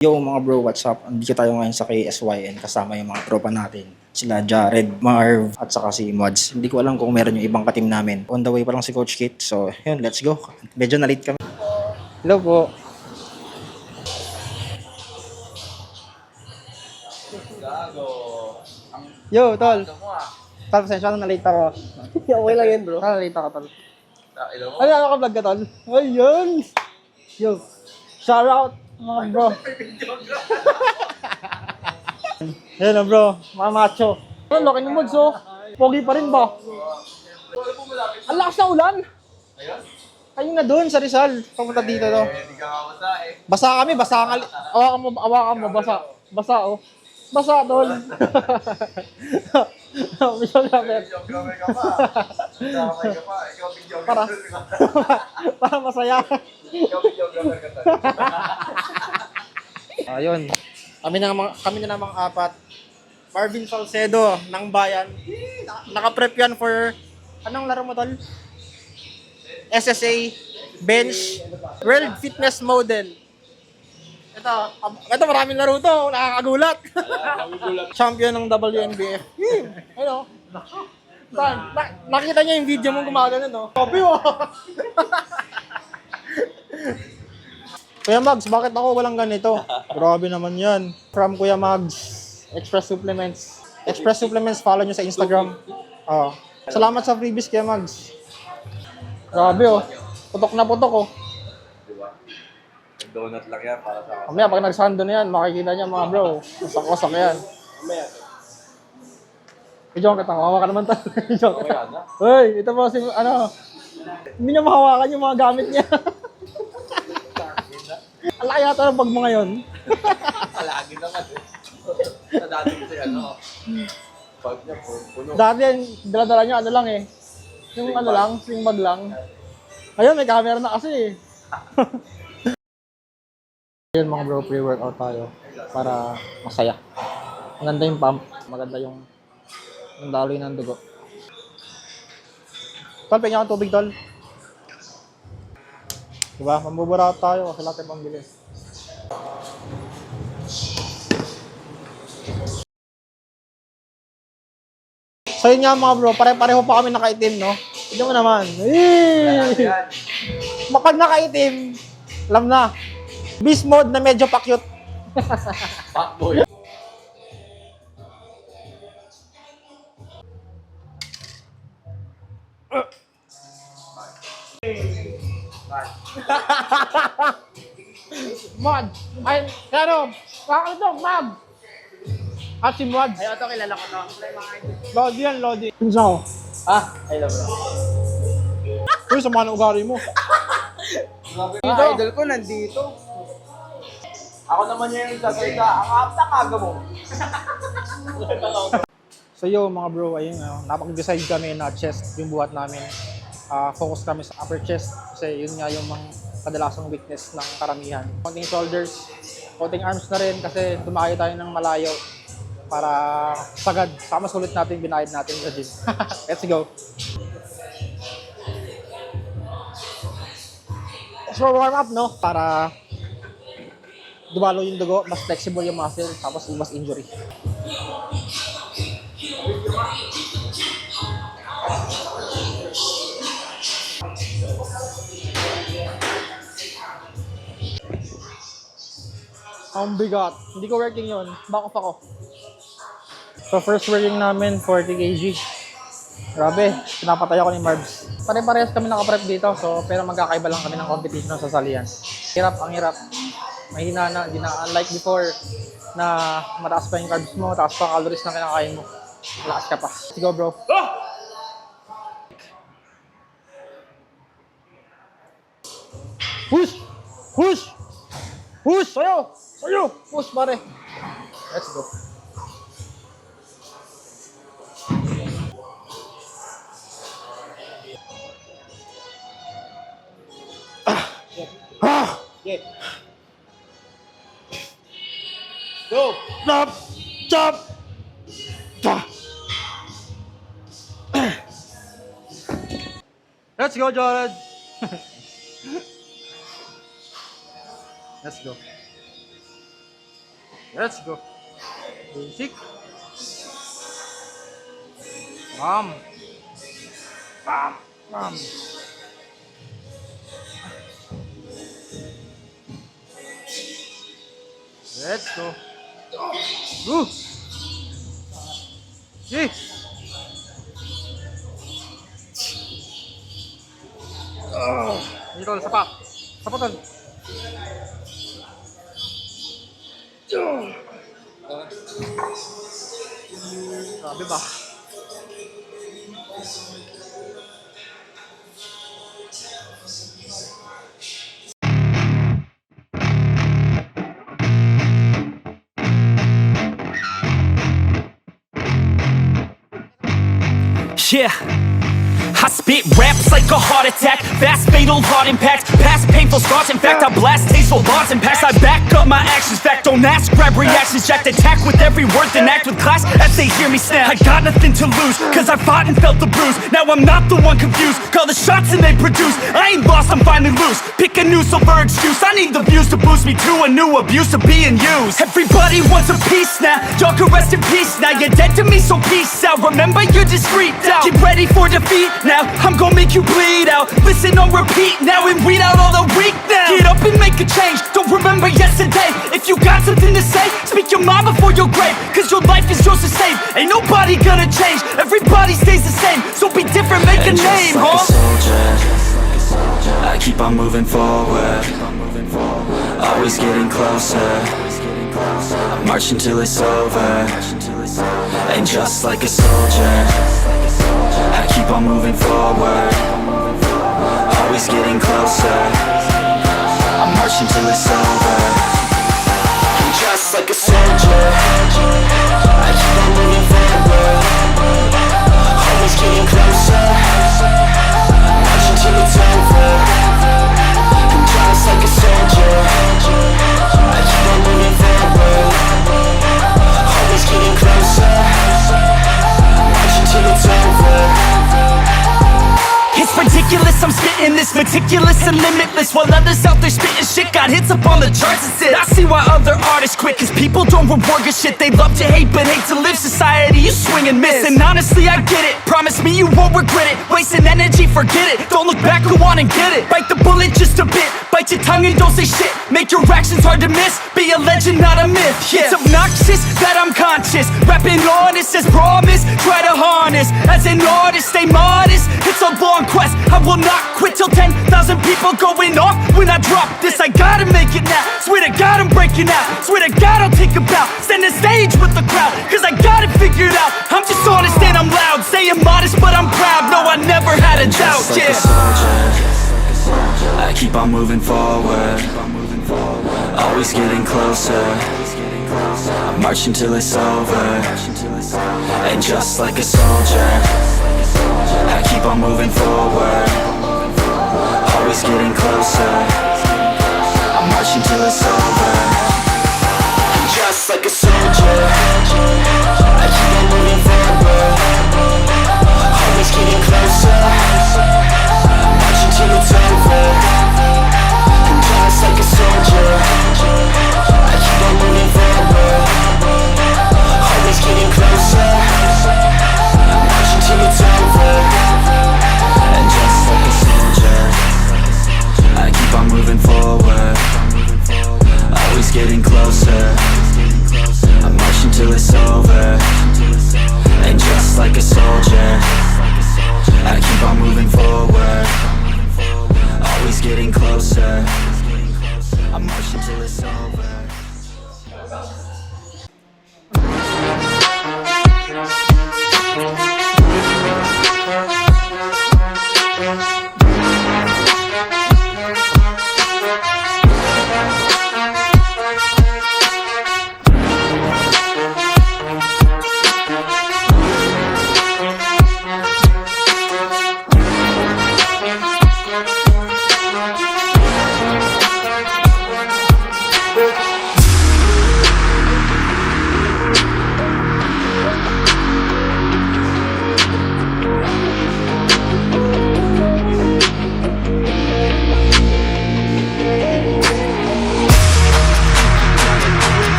Yo mga bro, what's up? Andito tayo ngayon sa KSYN kasama yung mga tropa natin. Sila Jared, Marv, at saka si Mods. Hindi ko alam kung meron yung ibang katim namin. On the way pa lang si Coach Kit. So, yun, let's go. Medyo na-late kami. Hello po. Yo, tol. Tol, pasensya na na-late ako. Okay lang yan, bro. Na-late ako, tol. Ano ka vlog ka, tol? Ayun! Yo, shout out mga bro. Yan na bro, mga macho. Ang laki ng Mods, oh. Pogi pa rin ba? Ang lakas na ulan. Ayun na doon sa Rizal. Papunta dito to. Basa kami, basa nga. Awakan mo, basa. Basa, oh. Basa, tol. Videographer. Para masaya. Ayun. Kami na namang apat. Marvin Salcedo ng Bayan. Naka-prep yan for anong laro mo, tol? SSA Bench World Fitness Model. Ito maraming laro to, nakakagulat. Champion ng WNBF. Ano? Nakita niyo yung video mong gumagano, no? Copy mo. Kuya Mags, bakit ako walang ganito? Grabe naman yan. From Kuya Mags, Express Supplements. Express Supplements, follow nyo sa Instagram. Salamat sa freebies, Kuya Mags. Grabe, oh. Putok na putok, oh. Donut lang yan para sa Mamaya, pag nagsando na yan, makikita niya mga bro. Wasak-wasak yan. Idyon kita, mahawa ka naman tayo. Hoy, ito po si, ano, hindi niya mahawakan yung mga gamit niya. Alaki yata ng bag mo ngayon. Lagi naman eh. Sa dati kasi ano, bag niya puno. Dati yan, dala-dala niya, ano lang eh. Yung ano lang, sling bag lang. Ayun, may camera na kasi eh. Ayun mga bro, pre-workout tayo para masaya. Maganda yung pump, maganda yung daloy ng dugo. Tol, pingin akong tubig, tol. Diba? Mambubura tayo kasi lahat ay pambili. So yun nga mga bro, pare-pareho pa kami nakaitim, no? Tignan mo naman. Pag nakaitim, alam na. Beast mode na medyo pakyut. Fuckboy. Mod! Ay, ano? Bakit ito, Mab? At si Mod. Ay, ito kilala ko to. Lodi yan, Lodi. Pinsa ko. I love bro. Uy, sama ng ugali mo. Idol ko nandito. Ako naman yung sasalita. Ang apta mo. So yo mga bro, ayun, napag-decide kami na chest yung buhat namin. Focus kami sa upper chest kasi yun nga yung mga kadalasang weakness ng karamihan. Konting shoulders, konting arms na rin kasi dumayo tayo ng malayo para sagad. Sama sulit natin, binayad natin sa gym. Let's go! So warm up, no? Para dumalo yung dugo, mas flexible yung muscle, tapos iwas injury. Ang bigat. Hindi ko working yun. Back off ako. So first working namin, 40 kg. Grabe, pinapatay ako ni Marbs. Pare-parehas kami nakaprep dito, so pero magkakaiba lang kami ng competition sa salian. Hirap, ang hirap. Mahina na, hindi na unlike before na mataas pa yung carbs mo, taas pa calories na kinakain mo. Lakas ka pa. Let's go, bro. Push! Push! Push! Sayo! Sayo! Push, pare. Let's go. Yeah. Go! Chop! Chop! Chop! Let's go, Jared! Let's go. Let's go. Basic. Bam. Bam. Bam. Let's go. Go. Yay. Dito, sapa. Sapa tol. Grabe ba? Yeah, I spit raps like a heart attack. Fast, fatal, hard impact. Past painful scars. In fact, I blast tasteful bars and packs. I back up my actions. Fact, don't ask, grab reactions. Jacked attack with every word, then act with class as they hear me snap. I got nothing to lose, cause I fought and felt the bruise. Now I'm not the one confused. Call the shots and they produce. I ain't lost, I'm finally loose. Pick a new silver excuse. I need the views to boost me to a new abuse of being used. Everybody wants a piece now. Y'all can rest in peace now. You're dead to me, so peace out. Remember, you're discreet out. Get ready for defeat now. I'm gonna make you bleed out. Listen on repeat now and weed out all the weak now. Get up and make a change. Don't remember yesterday. If you got something to say, speak your mind before your grave. Cause your life is yours to save. Ain't nobody gonna change. Everybody stays the same. So be different, make a name, like huh? a soldier, I keep on moving forward. Always getting closer. I march until it's over. And just like a soldier, I keep on moving forward. Always getting closer. I march until it's over. And just like a soldier, I keep on moving forward. Always getting closer. March until it's over. And just like a soldier, I keep on moving forward. Always getting closer. March until it's over. It's ridiculous, I'm spitting this meticulous and limitless. While others out there spitting shit got hits up on the charts and shit. I see why other artists quit, cause people don't reward good shit. They love to hate but hate to live. Society, you swing and miss. And honestly, I get it. Promise me you won't regret it. Wasting energy, forget it. Don't look back, go on and get it. Bite the bullet just a bit. Bite your tongue and don't say shit. Make your actions hard to miss. Be a legend, not a myth. Yeah. It's obnoxious that I'm conscious. Rapping honest as promise. Try to harness. As an artist, stay modest. It's a long quest. I will not quit till 10,000 people going off when I drop this. I gotta make it now. Swear to God I'm breaking out. Swear to God I'll take a bow. Stand the stage with the crowd, cause I got it figured out. I'm just honest and I'm loud. Saying modest but I'm proud. No, I never had a doubt. Just like Yeah. a soldier, I keep on moving forward. Always getting closer. I march until it's over. And just like a soldier, I keep on moving forward. Always getting closer. I march until it's over. And just like a soldier, I keep on moving forward. Always getting closer.